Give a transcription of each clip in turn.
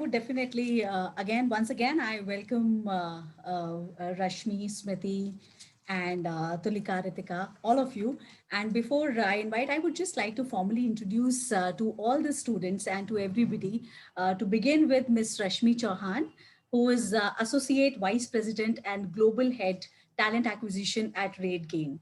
would definitely, once again, I welcome Rashmi, Smriti, and Tulika, Ritika, all of you. And before I invite, I would just like to formally introduce to all the students and to everybody, to begin with Ms. Rashmi Chauhan, who is Associate Vice President and Global Head Talent Acquisition at RateGain.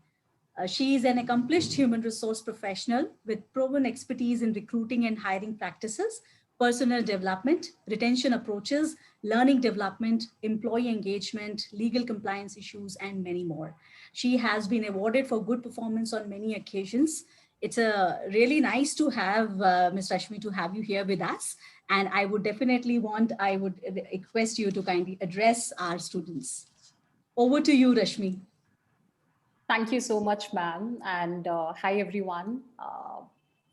She is an accomplished human resource professional with proven expertise in recruiting and hiring practices, personal development, retention approaches, learning development, employee engagement, legal compliance issues, and many more. She has been awarded for good performance on many occasions. It's a really nice to have Ms. Rashmi to have you here with us. And I would request you to kindly address our students. Over to you, Rashmi. Thank you so much, ma'am. And hi, everyone.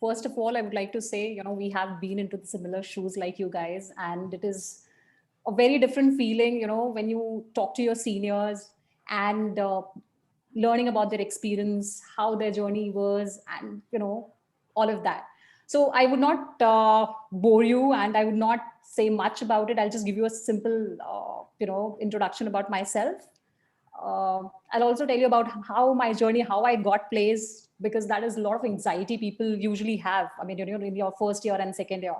First of all, I would like to say, we have been into the similar shoes like you guys, and it is a very different feeling, when you talk to your seniors and learning about their experience, how their journey was, and, all of that. So I would not bore you and I would not say much about it. I'll just give you a simple, introduction about myself. I'll also tell you about how my journey, how I got placed, because that is a lot of anxiety people usually have. I mean, in your first year and second year.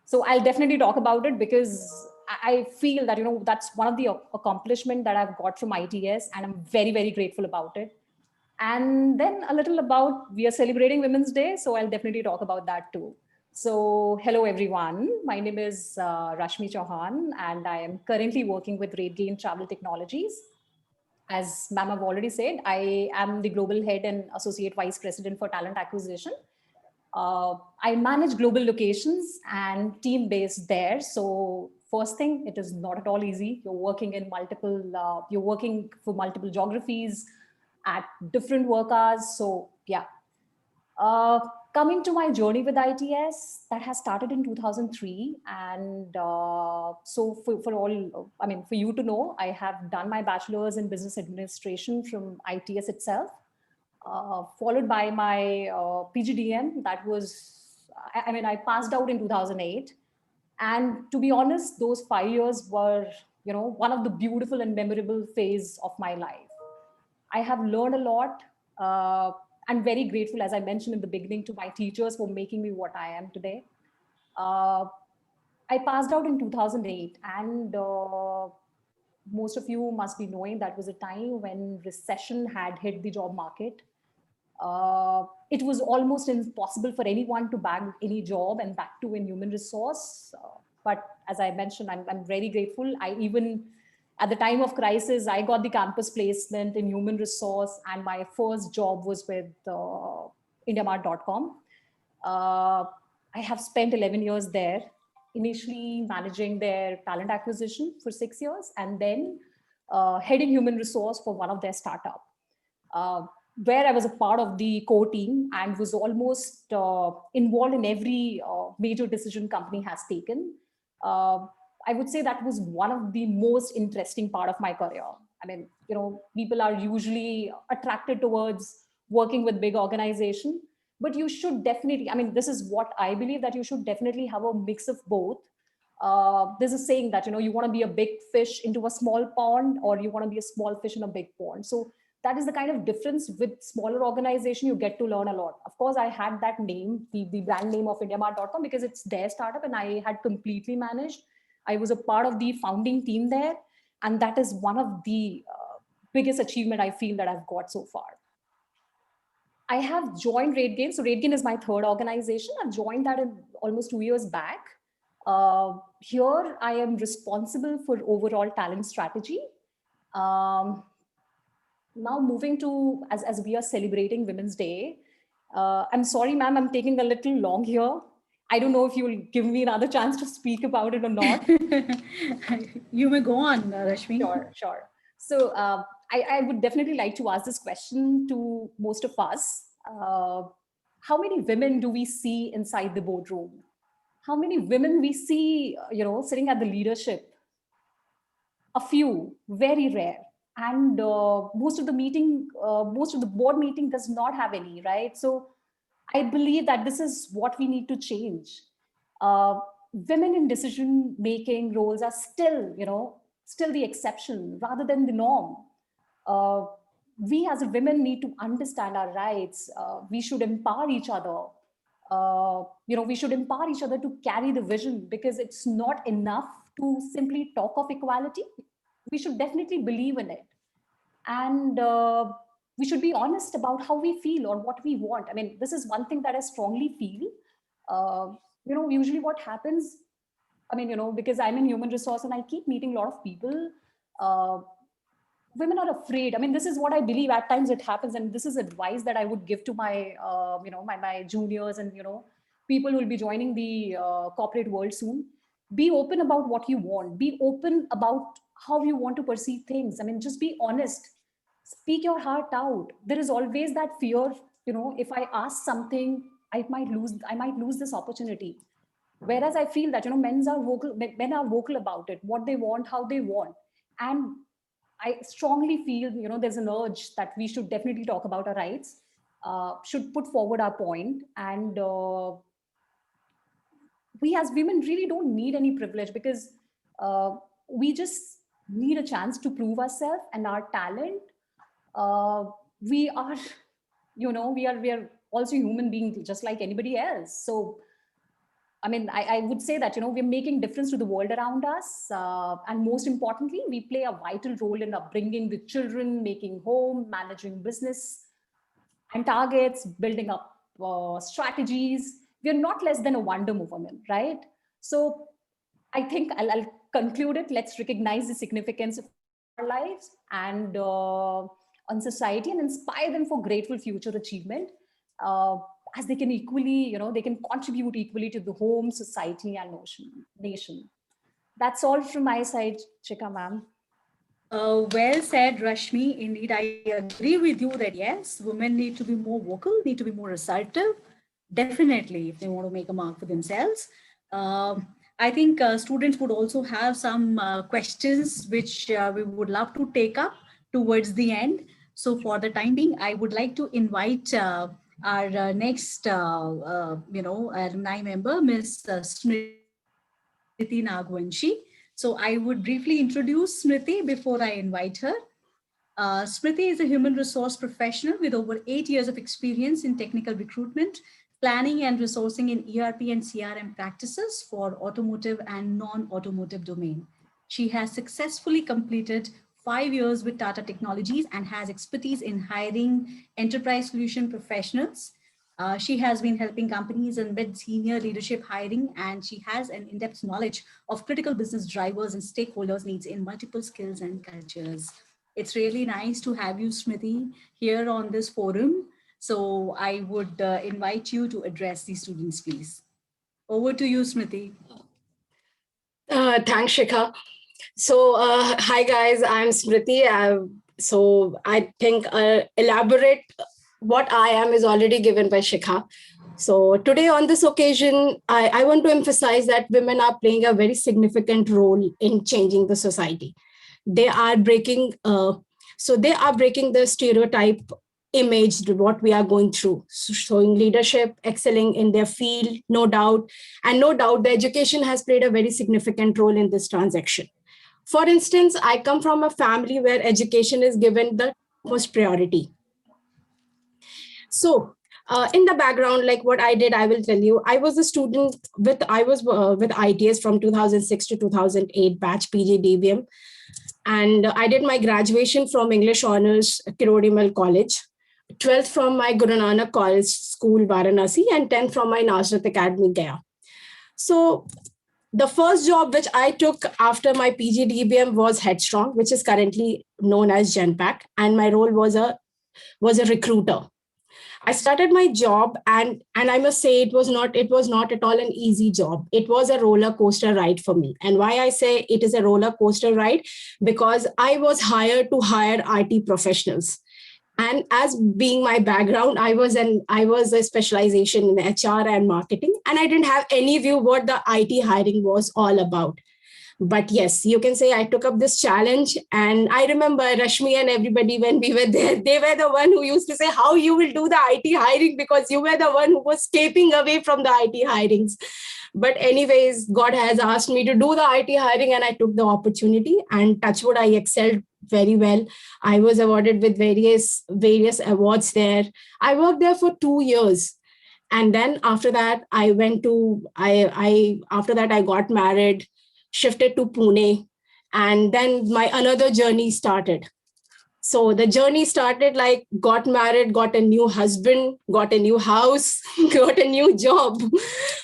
So I'll definitely talk about it because I feel that, that's one of the accomplishment that I've got from ITS, and I'm very, very grateful about it. And then a little about, we are celebrating Women's Day. So I'll definitely talk about that too. So hello, everyone. My name is Rashmi Chauhan, and I am currently working with RateGain Travel Technologies. As ma'am have already said, I am the global head and associate vice president for talent acquisition. I manage global locations and team based there. So first thing, it is not at all easy. You're working for multiple geographies at different work hours. So yeah, uh, coming to my journey with ITS, that has started in 2003. And so for all, I mean, for you to know, I have done my bachelor's in business administration from ITS itself, followed by my PGDM. That was, I mean, I passed out in 2008. And to be honest, those 5 years were, one of the beautiful and memorable phase of my life. I have learned a lot. I'm very grateful, as I mentioned in the beginning, to my teachers for making me what I am today. Uh, I passed out in 2008, and most of you must be knowing that was a time when recession had hit the job market. It was almost impossible for anyone to bag any job, and back to in human resource. But as I mentioned, I'm very grateful. I even, at the time of crisis, I got the campus placement in human resource, and my first job was with IndiaMart.com. Uh, I have spent 11 years there, initially managing their talent acquisition for 6 years, and then heading human resource for one of their startup. Uh, where I was a part of the core team and was almost involved in every major decision company has taken. Uh, I would say that was one of the most interesting part of my career. I mean, people are usually attracted towards working with big organization, but you should definitely, I mean, this is what I believe, that you should definitely have a mix of both. There's a saying that, you want to be a big fish into a small pond, or you want to be a small fish in a big pond. So that is the kind of difference. With smaller organization, you get to learn a lot. Of course, I had that name, the brand name of IndiaMart.com, because it's their startup and I had completely managed. I was a part of the founding team there. And that is one of the biggest achievement I feel that I've got so far. I have joined RateGain. So RateGain is my third organization. I've joined that in almost 2 years back. Here, I am responsible for overall talent strategy. Um, Now moving to, as we are celebrating Women's Day, I'm sorry, ma'am, I'm taking a little long here. I don't know if you will give me another chance to speak about it or not. You may go on, Rashmi. Sure, sure. So I would definitely like to ask this question to most of us. How many women do we see inside the boardroom? How many women we see, sitting at the leadership? A few, very rare. And most of the board meeting does not have any, right? So I believe that this is what we need to change. Uh, women in decision making roles are still, still the exception rather than the norm. Uh, we as a women need to understand our rights. We should empower each other. We should empower each other to carry the vision, because it's not enough to simply talk of equality. We should definitely believe in it. And we should be honest about how we feel or what we want. I mean, this is one thing that I strongly feel. Uh, Usually what happens, I mean, because I'm in human resource and I keep meeting a lot of people. Uh, Women are afraid. I mean, this is what I believe. At times it happens, and this is advice that I would give to my, my juniors and people who will be joining the corporate world soon. Be open about what you want. Be open about how you want to perceive things. I mean, just be honest. Speak your heart out. There is always that fear. If I ask something, I might lose. I might lose this opportunity. Whereas I feel that men are vocal about it, what they want, how they want. And I strongly feel, there's an urge that we should definitely talk about our rights, should put forward our point. And we as women really don't need any privilege, because we just need a chance to prove ourselves and our talent. We are, we are also human beings just like anybody else. So I mean, I would say that, we're making difference to the world around us. And most importantly, we play a vital role in upbringing the children, making home, managing business and targets, building up strategies. We're not less than a wonder woman, right? So I think I'll conclude it. Let's recognize the significance of our lives and on society, and inspire them for grateful future achievement. Uh, as they can equally, they can contribute equally to the home, society, and nation. That's all from my side, Chika ma'am. Well said, Rashmi. Indeed, I agree with you that yes, women need to be more vocal, need to be more assertive. Definitely, if they want to make a mark for themselves. I think students would also have some questions which we would love to take up towards the end. So, for the time being, I would like to invite our next, alumni member, Ms. Smriti Nagwanshi. So I would briefly introduce Smriti before I invite her. Smriti is a human resource professional with over 8 years of experience in technical recruitment, planning and resourcing in ERP and CRM practices for automotive and non-automotive domain. She has successfully completed 5 years with Tata Technologies and has expertise in hiring enterprise solution professionals. She has been helping companies in mid-senior leadership hiring, and she has an in-depth knowledge of critical business drivers and stakeholders' needs in multiple skills and cultures. It's really nice to have you, Smriti, here on this forum. So I would invite you to address the students, please. Over to you, Smriti. Thanks, Shikha. So, hi guys, I'm Smriti. So I think elaborate what I am is already given by Shikha. So today on this occasion, I want to emphasize that women are playing a very significant role in changing the society. They are breaking, they are breaking the stereotype image what we are going through, showing leadership, excelling in their field, no doubt. And no doubt the education has played a very significant role in this transaction. For instance, I come from a family where education is given the most priority. So in the background, like what I did, I will tell you, I was a student with ITS from 2006 to 2008 batch PGDBM. And I did my graduation from English Honors, Kirodimal College, 12th from my Guru Nanak College School, Varanasi, and 10th from my Nazrat Academy, Gaya. So the first job which I took after my PGDBM was Headstrong, which is currently known as Genpact, and my role was a recruiter. I started my job, and I must say it was not at all an easy job. It was a roller coaster ride for me. And why I say it is a roller coaster ride, because I was hired to hire IT professionals. And as being my background, I was a specialization in HR and marketing, and I didn't have any view what the IT hiring was all about. But yes, you can say I took up this challenge. And I remember Rashmi and everybody, when we were there, they were the one who used to say how you will do the IT hiring, because you were the one who was escaping away from the IT hirings. But anyways, God has asked me to do the IT hiring and I took the opportunity, and touch wood, I excelled very well. I was awarded with various awards there. I worked there for 2 years. And then after that, after that I got married, shifted to Pune, and then my another journey started. So the journey started like got married, got a new husband, got a new house, got a new job.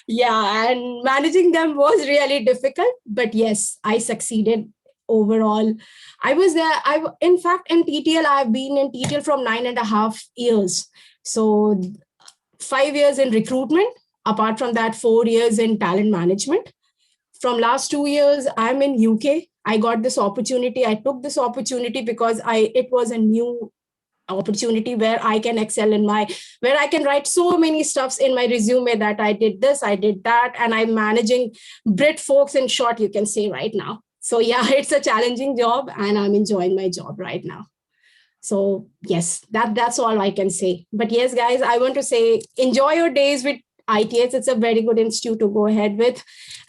Yeah, and managing them was really difficult, but yes, I succeeded overall. I was there. In fact, in TTL, I've been in TTL from 9.5 years. So 5 years in recruitment. Apart from that, 4 years in talent management. From last 2 years, I'm in UK. I got this opportunity. I took this opportunity because it was a new opportunity where I can excel where I can write so many stuffs in my resume that I did this, I did that, and I'm managing Brit folks in short, you can say right now. So yeah, it's a challenging job and I'm enjoying my job right now. So yes, that's all I can say. But yes, guys, I want to say enjoy your days with ITS. It's a very good institute to go ahead with.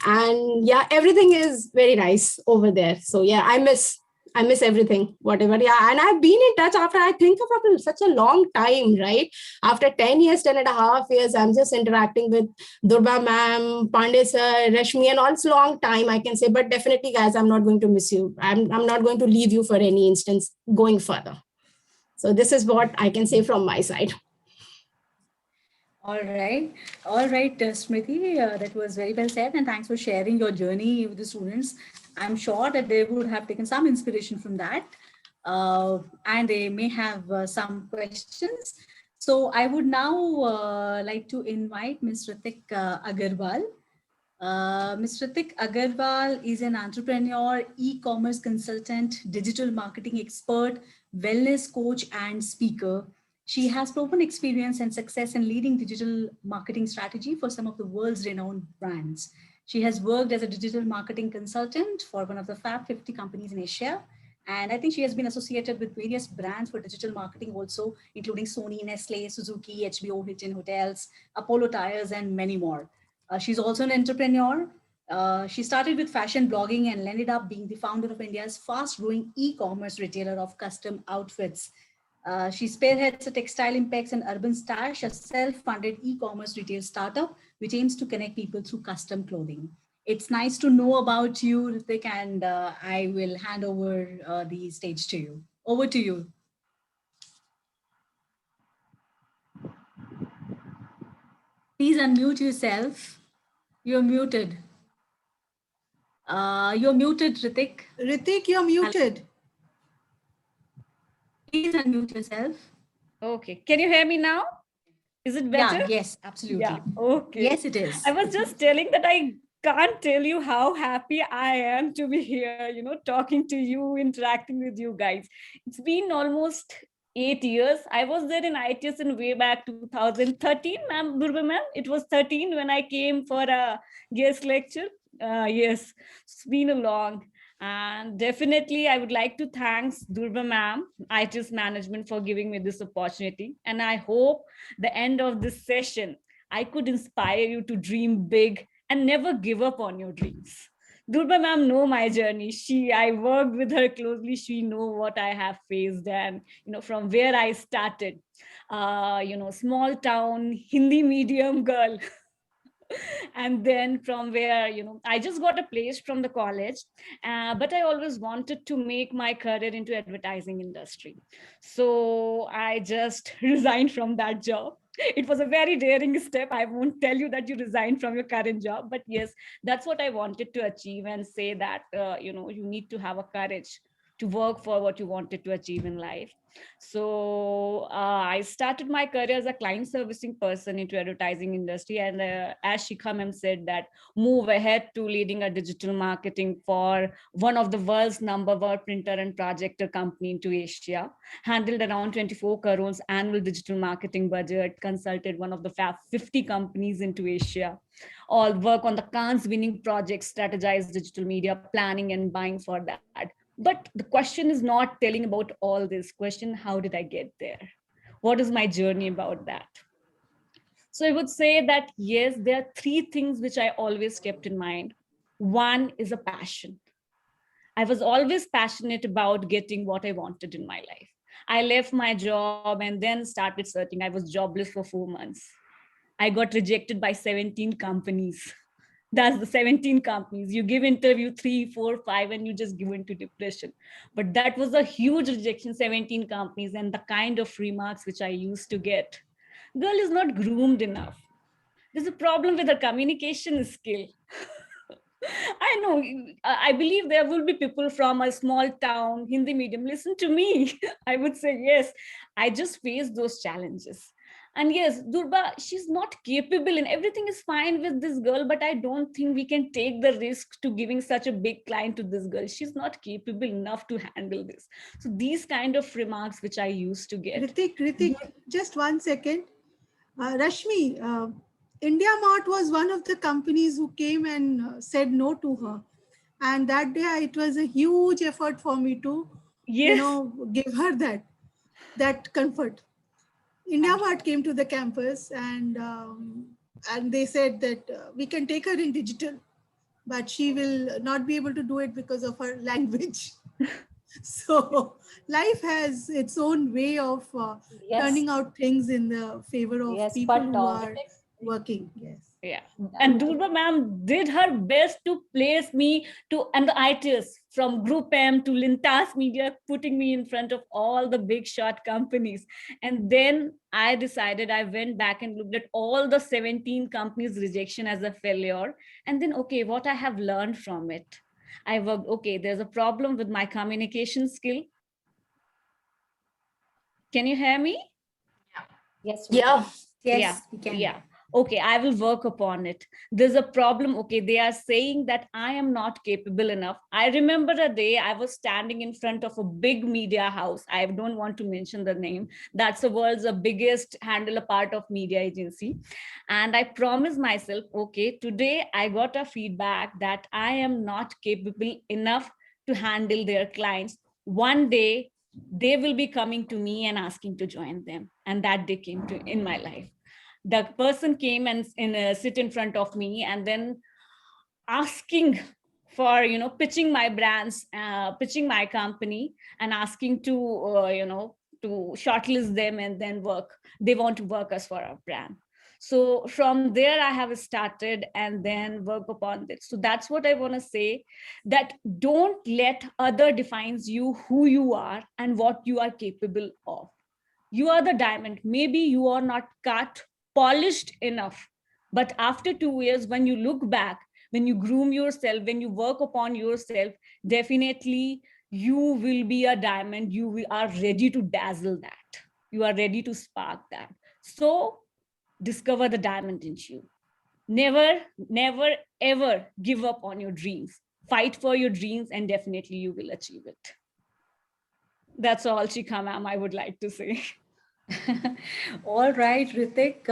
And yeah, everything is very nice over there. So yeah, I miss everything, whatever. Yeah. And I've been in touch after, I think of after such a long time, right? After 10 years, 10.5 years, I'm just interacting with Durba ma'am, Pandey sir, Rashmi, and all. It's a long time, I can say. But definitely, guys, I'm not going to miss you. I'm not going to leave you for any instance going further. So this is what I can say from my side. All right. All right, Smriti, that was very well said. And thanks for sharing your journey with the students. I'm sure that they would have taken some inspiration from that. And they may have some questions. So I would now like to invite Ms. Ritik Agarwal. Ms. Ritik Agarwal is an entrepreneur, e-commerce consultant, digital marketing expert, wellness coach, and speaker. She has proven experience and success in leading digital marketing strategy for some of the world's renowned brands. She has worked as a digital marketing consultant for one of the Fab 50 companies in Asia. And I think she has been associated with various brands for digital marketing also, including Sony, Nestle, Suzuki, HBO, Hilton Hotels, Apollo Tires, and many more. She's also an entrepreneur. She started with fashion blogging and ended up being the founder of India's fast-growing e-commerce retailer of custom outfits. She spearheads a Textile Impacts and Urban Stash, a self-funded e-commerce retail startup which aims to connect people through custom clothing. It's nice to know about you, Ritik, and I will hand over the stage to you. Over to you. Please unmute yourself. You're muted. You're muted, Ritik. Ritik, you're muted. Please unmute yourself. Okay. Can you hear me now? Is it better? Yeah, yes, absolutely. Yeah. Okay. Yes, it is. I was just telling that I can't tell you how happy I am to be here, talking to you, interacting with you guys. It's been almost 8 years. I was there in ITS in way back 2013, ma'am, Durba ma'am. It was 13 when I came for a guest lecture. Yes, it's been a long. And definitely, I would like to thank Durba ma'am, ITS management, for giving me this opportunity. And I hope the end of this session, I could inspire you to dream big and never give up on your dreams. Durba ma'am know my journey. I worked with her closely. She know what I have faced and, from where I started, small town Hindi medium girl. And then from where, I just got a place from the college, but I always wanted to make my career into advertising industry. So I just resigned from that job. It was a very daring step. I won't tell you that you resign from your current job, but yes, that's what I wanted to achieve, and say that, you need to have a courage to work for what you wanted to achieve in life. So I started my career as a client servicing person into advertising industry. And as Shikha ma'am said, that move ahead to leading a digital marketing for one of the world's number one printer and projector company into Asia, handled around 24 crores annual digital marketing budget, consulted one of the Fab 50 companies into Asia, all work on the Cannes winning projects, strategize digital media planning and buying for that. But the question is not telling about all this question. How did I get there? What is my journey about that? So I would say that, yes, there are three things which I always kept in mind. One is a passion. I was always passionate about getting what I wanted in my life. I left my job and then started searching. I was jobless for 4 months. I got rejected by 17 companies. That's the 17 companies. You give interview 3, 4, 5, and you just give into depression. But that was a huge rejection, 17 companies, and the kind of remarks which I used to get. Girl is not groomed enough. There's a problem with her communication skill. I know, I believe there will be people from a small town, Hindi medium, listen to me. I would say, yes, I just faced those challenges. And yes, Durba, she's not capable and everything is fine with this girl, but I don't think we can take the risk to giving such a big client to this girl. She's not capable enough to handle this. So these kind of remarks which I used to get. Ritik, just 1 second. Rashmi, India Mart was one of the companies who came and said no to her. And that day it was a huge effort for me to, Yes. give her that comfort. India Mart came to the campus and they said that we can take her in digital, but she will not be able to do it because of her language. So life has its own way of turning out things in the favor of people who are working. Yes. Yeah. And Durba ma'am did her best to place me and the ITS from Group M to Lintas Media, putting me in front of all the big shot companies. And then I decided, I went back and looked at all the 17 companies' rejection as a failure. And then, okay, what I have learned from it. I worked, okay, there's a problem with my communication skill. Can you hear me? Yes. Yes, we can. Yeah. Okay, I will work upon it. There's a problem. Okay, they are saying that I am not capable enough. I remember a day I was standing in front of a big media house. I don't want to mention the name. That's the world's biggest handle a part of media agency. And I promised myself, okay, today I got a feedback that I am not capable enough to handle their clients. One day they will be coming to me and asking to join them. And that day came in my life. The person came and sit in front of me and then asking for, pitching my brands, pitching my company and asking to, to shortlist them and then work. They want to work us for our brand. So from there, I have started and then work upon this. So that's what I want to say, that don't let other defines you, who you are and what you are capable of. You are the diamond. Maybe you are not cut, polished enough. But after 2 years, when you look back, when you groom yourself, when you work upon yourself, definitely you will be a diamond. You are ready to dazzle that. You are ready to spark that. So discover the diamond in you. Never, never, ever give up on your dreams. Fight for your dreams and definitely you will achieve it. That's all, Chika ma'am, I would like to say. All right, Ritik,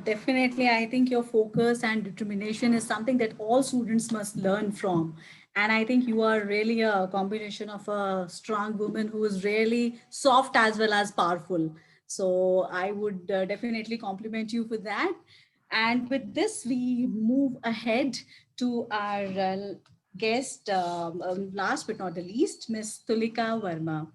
definitely, I think your focus and determination is something that all students must learn from. And I think you are really a combination of a strong woman who is really soft as well as powerful. So I would definitely compliment you for that. And with this, we move ahead to our guest, last but not the least, Ms. Tulika Verma.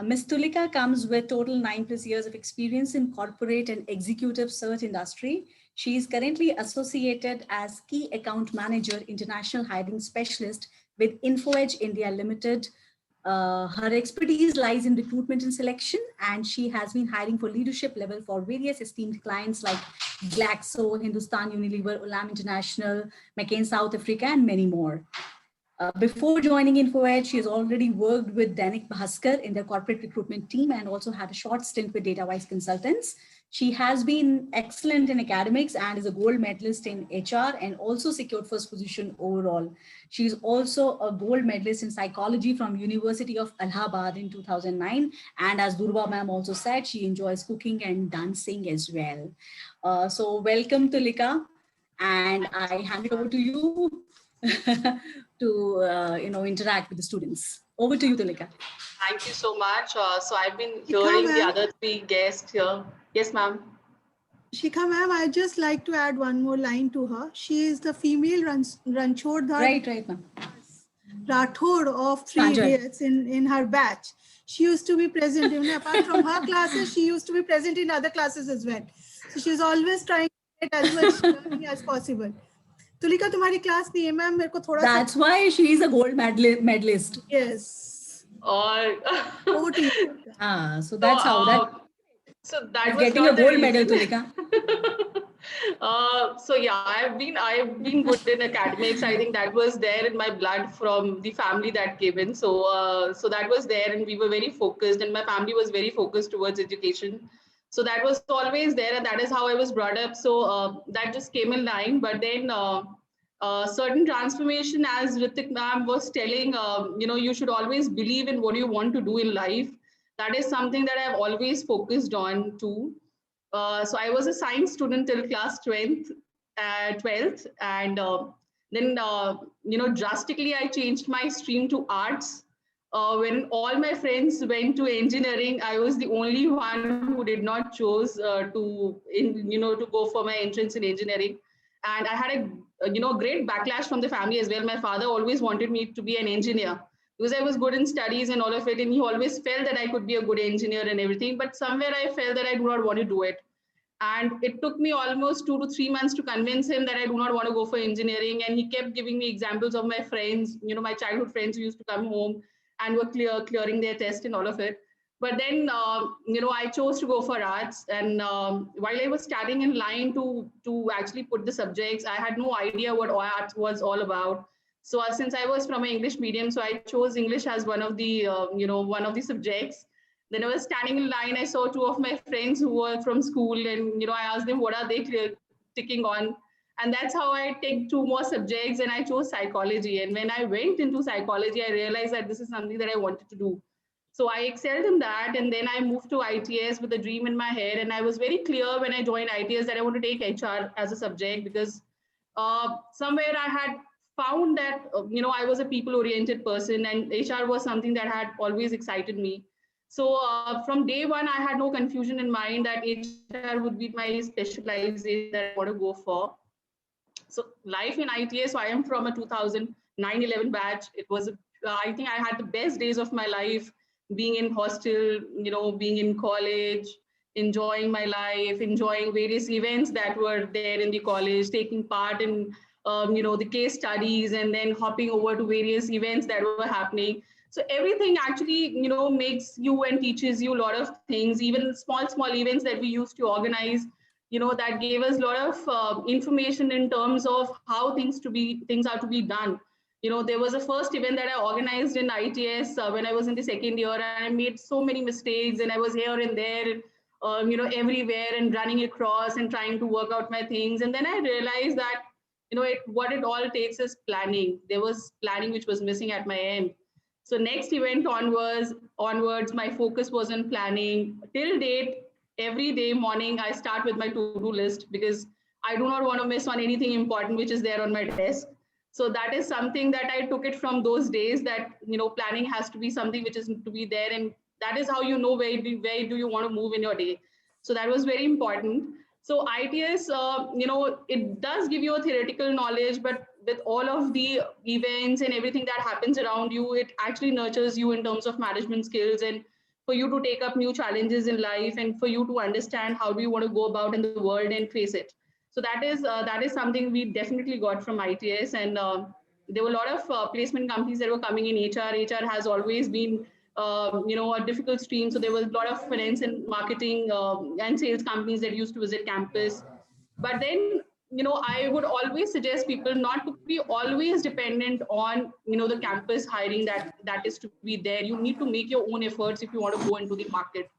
Ms. Tulika comes with total 9+ years of experience in corporate and executive search industry. She is currently associated as Key Account Manager, International Hiring Specialist with InfoEdge India Limited. Her expertise lies in recruitment and selection, and she has been hiring for leadership level for various esteemed clients like Glaxo, Hindustan Unilever, Olam International, McCain South Africa, and many more. Before joining InfoEdge, she has already worked with Dainik Bhaskar in their corporate recruitment team and also had a short stint with DataWise Consultants. She has been excellent in academics and is a gold medalist in HR and also secured first position overall. She is also a gold medalist in psychology from University of Allahabad in 2009. And as Durba ma'am also said, she enjoys cooking and dancing as well. So welcome, Tulika. And I hand it over to you to interact with the students. Over to you, Tulika. Thank you so much. So I've been hearing the other three guests here. Yes, ma'am. Shikha ma'am, I'd just like to add one more line to her. She is the female Ranchodhar Right, ma'am. Rathod of Three Kajal. Idiots in her batch. She used to be present, even apart from her classes, she used to be present in other classes as well. So she's always trying to get as much learning as possible. Tulika तुम्हारी class नहीं है ma'am, मेरे को थोड़ा सा. That's why she is a gold medalist. Yes. Or Over to you. So that's how that so that is was getting not a the gold medal, reason. Tulika. So yeah, I've been good in academics. I think that was there in my blood from the family that came in. So that was there, and we were very focused, and my family was very focused towards education. So that was always there, and that is how I was brought up. So that just came in line. But then certain transformation, as Ritik ma'am was telling, you should always believe in what you want to do in life. That is something that I've always focused on too. So I was a science student till class 12th, and then drastically I changed my stream to arts. When all my friends went to engineering, I was the only one who did not choose to go for my entrance in engineering, and I had a great backlash from the family as well. My father always wanted me to be an engineer, because I was good in studies and all of it. And he always felt that I could be a good engineer and everything. But somewhere I felt that I do not want to do it. And it took me almost 2 to 3 months to convince him that I do not want to go for engineering. And he kept giving me examples of my friends, my childhood friends who used to come home and were clearing their test and all of it. But then, I chose to go for arts. And while I was standing in line to actually put the subjects, I had no idea what arts was all about. So since I was from an English medium, so I chose English as one of the subjects. Then I was standing in line. I saw two of my friends who were from school, and I asked them what are they ticking on, and that's how I take 2 more subjects, and I chose psychology. And when I went into psychology, I realized that this is something that I wanted to do. So I excelled in that, and then I moved to ITS with a dream in my head. And I was very clear when I joined ITS that I want to take HR as a subject, because somewhere I had found that I was a people-oriented person, and HR was something that had always excited me. So from day one, I had no confusion in mind that HR would be my specialization that I want to go for. So life in ITS, so I am from a 2009-11 batch. It was, I think I had the best days of my life, being in hostel, being in college, enjoying my life, enjoying various events that were there in the college, taking part in, the case studies, and then hopping over to various events that were happening. So everything actually, makes you and teaches you a lot of things, even small events that we used to organize, that gave us a lot of information in terms of how things are to be done. There was a first event that I organized in ITS when I was in the second year, and I made so many mistakes, and I was here and there, everywhere, and running across and trying to work out my things. And then I realized that, what it all takes is planning. There was planning which was missing at my end. So next event onwards, my focus was on planning. Till date, every day morning, I start with my to-do list, because I do not want to miss on anything important which is there on my desk. So that is something that I took it from those days, that, planning has to be something which is to be there. And that is how you know where do you want to move in your day. So that was very important. So ITS, it does give you a theoretical knowledge, but with all of the events and everything that happens around you, it actually nurtures you in terms of management skills, and for you to take up new challenges in life, and for you to understand how do you want to go about in the world and face it. So that is something we definitely got from ITS. And there were a lot of placement companies that were coming in HR. HR has always been a difficult stream. So there was a lot of finance and marketing and sales companies that used to visit campus. But then, I would always suggest people not to be always dependent on, the campus hiring that is to be there. You need to make your own efforts if you want to go into the market.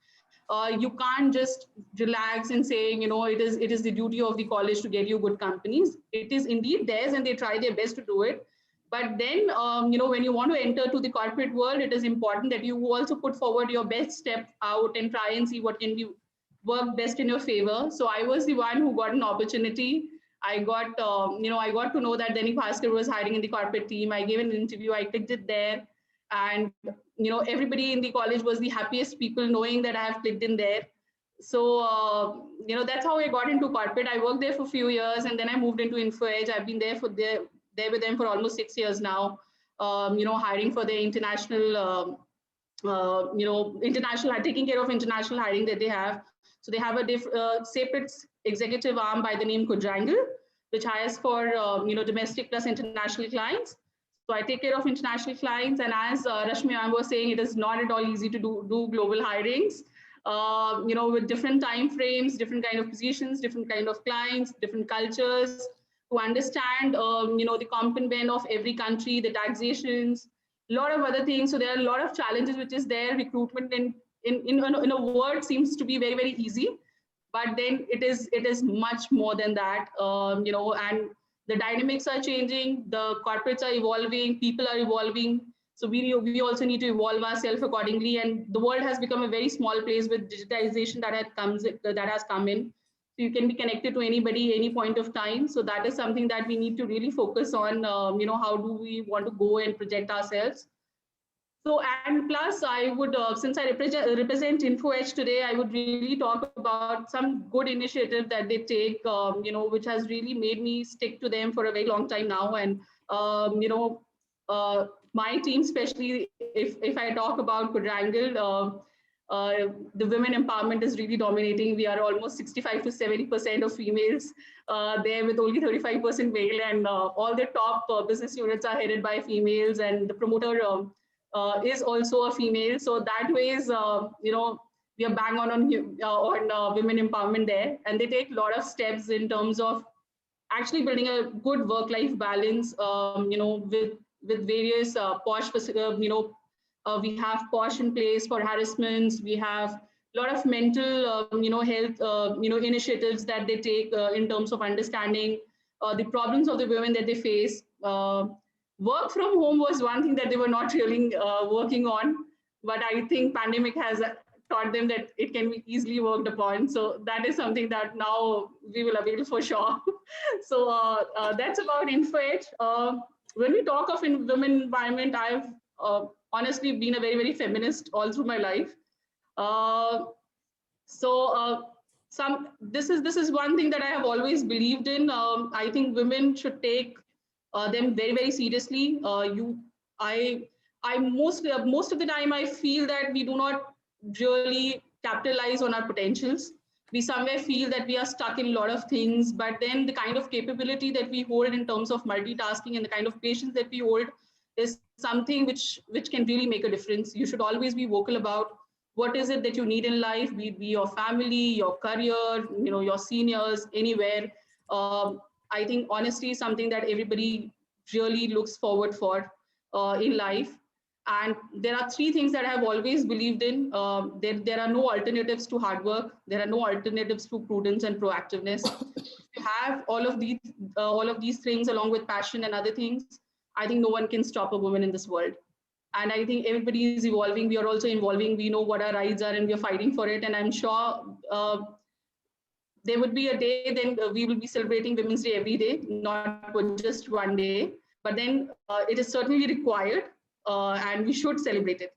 You can't just relax and say, it is the duty of the college to get you good companies. It is indeed theirs, and they try their best to do it. But then, when you want to enter to the corporate world, it is important that you also put forward your best step out and try and see what can be work best in your favor. So I was the one who got an opportunity. I got to know that Dainik Bhaskar was hiring in the corporate team. I gave an interview. I clicked it there, and everybody in the college was the happiest people knowing that I have clicked in there. So, that's how I got into corporate. I worked there for a few years and then I moved into InfoEdge. I've been there with them for almost 6 years now, hiring for their international, taking care of international hiring that they have. So they have a separate executive arm by the name Quadrangle, which hires for, domestic plus international clients. So I take care of international clients. And as Rashmi ma'am was saying, it is not at all easy to do global hirings. With different time frames, different kind of positions, different kind of clients, different cultures, to understand, the component of every country, the taxations, a lot of other things. So there are a lot of challenges which is there. Recruitment in a word seems to be very, very easy, but then it is much more than that, and the dynamics are changing, the corporates are evolving, people are evolving. So we also need to evolve ourselves accordingly. And the world has become a very small place with digitization that has come in. So you can be connected to anybody, any point of time. So that is something that we need to really focus on, how do we want to go and project ourselves. So, and plus I would, since I represent InfoEdge today, I would really talk about some good initiative that they take, which has really made me stick to them for a very long time now. And, my team, especially if I talk about Quadrangle, the women empowerment is really dominating. We are almost 65 to 70% of females there, with only 35% male, and all the top business units are headed by females, and the promoter is also a female. So that way is, we are bang on women empowerment there, and they take a lot of steps in terms of actually building a good work-life balance, with various POSH, we have POSH in place for harassments. We have a lot of mental, health, initiatives that they take in terms of understanding the problems of the women that they face. Work from home was one thing that they were not really working on, but I think pandemic has taught them that it can be easily worked upon. So that is something that now we will avail for sure. So that's about InfoEdge. When we talk of women environment, I've honestly been a very, very feminist all through my life. This is one thing that I have always believed in. I think women should take them very, very seriously. Most of the time I feel that we do not really capitalize on our potentials. We somewhere feel that we are stuck in a lot of things, but then the kind of capability that we hold in terms of multitasking and the kind of patience that we hold is something which can really make a difference. You should always be vocal about what is it that you need in life, be your family, your career, your seniors, anywhere. I think honesty is something that everybody really looks forward for in life. And there are three things that I have always believed in. There are no alternatives to hard work. There are no alternatives to prudence and proactiveness. If you have all of these things along with passion and other things, I think no one can stop a woman in this world. And I think everybody is evolving. We are also evolving. We know what our rights are and we are fighting for it. And I'm sure there would be a day then we will be celebrating Women's Day every day, not just one day. But then it is certainly required. And we should celebrate it.